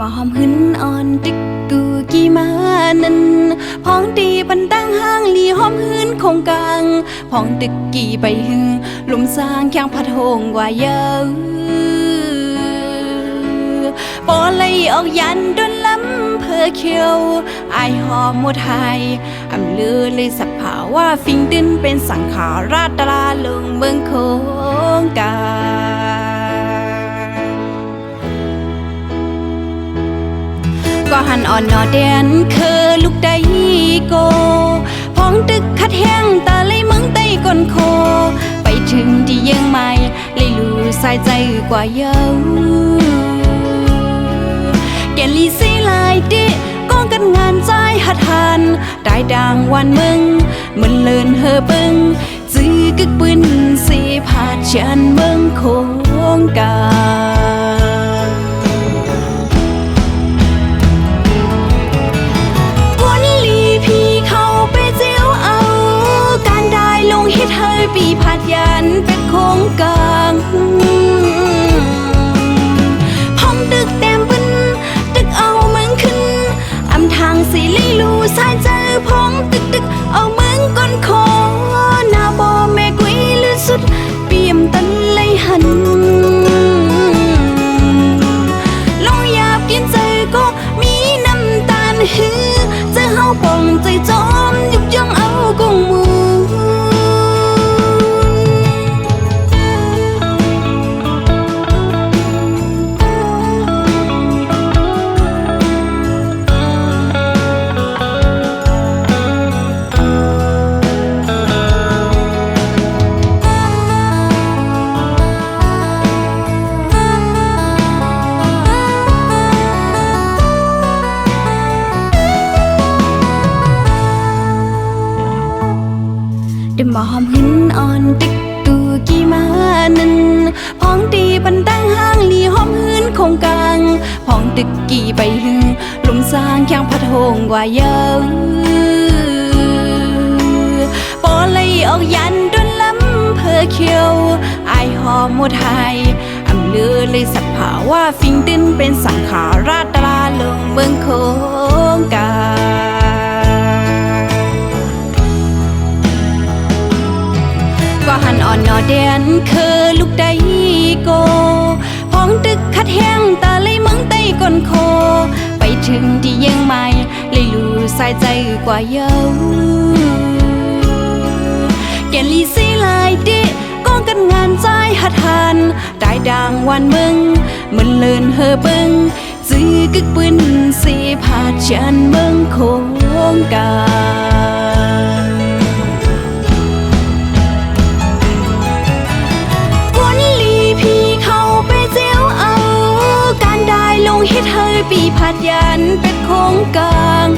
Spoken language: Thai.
มาหอมหึนอ่อนตึกกูกี่มานันพ้องตีปันตั้งห้างลีหอมหึนคงกลางพ้องตึกกี่ไปหึงลุมสร้างแข้งพัดหงกว่าเยอะปอเลยออกยันดนล้ำเพอเขียวไอหอมหมดไทยอำลือเลยสักผาว่าฟิงดินเป็นสังขาราตราลงเมืองโคงกาก็หันอ่อนนอแดนคือลูกได้โกพ้องตึกคัดแห้งตาเลยมึงไต้ก้นโคไปถึงที่ยังไม่เลยรู้สายใจกว่าเยอะแกลีซีลายดิก้องกันงานใจหัดหันได้ดังวันมึงมันเลินเฮอปึงจื้อกึกปืนสีผาดฉันเมืองโคงกาปีผัดยันเป็ดโคงกลางพ้องตึกแต้มบึนตึกเอาเมืองขึ้นอำทางสีลีลูสายเจอพ้องตึกเอาเมืองก้นคอหน้าบ่แม่กุยลือสุดเปี่ยมตันเลยหันลองหยาบกินใจก็มีน้ำตาลหือเจอเฮาป่องใจจอมยุบย่องเอากงมือมาหอมหึนอ่อนตึกตูกี่มานันพ้องตีปันตั้งห้างลีหอมหึนคงกลางพ้องตึกกี่ไปหึงลุมสร้างแข้งพัดหงกว่าเยอะปอเลยออกยันดนล้ำเพอเขียวไอหอมหมดไทยอำลือเลยสักผาว่าฟิงดินเป็นสังขาราตราลงเมืองโคงกาก็หันอ่อนนอแดนคือลูกได้โกพ้องตึกคัดแห้งตาเลยมึงไต้ก้นโคไปถึงที่ยังไม่เลยรู้สายใจกว่าเยอะแกลีซีลายดิก้องกันงานใจหัดหันได้ดังวันมึงมันเลินเฮอปึงจื้อกึกปืนสีผาดฉันเมืองโคงกาลงเฮ็ดเฮยปีผัดยันเป็ดโคงกลาง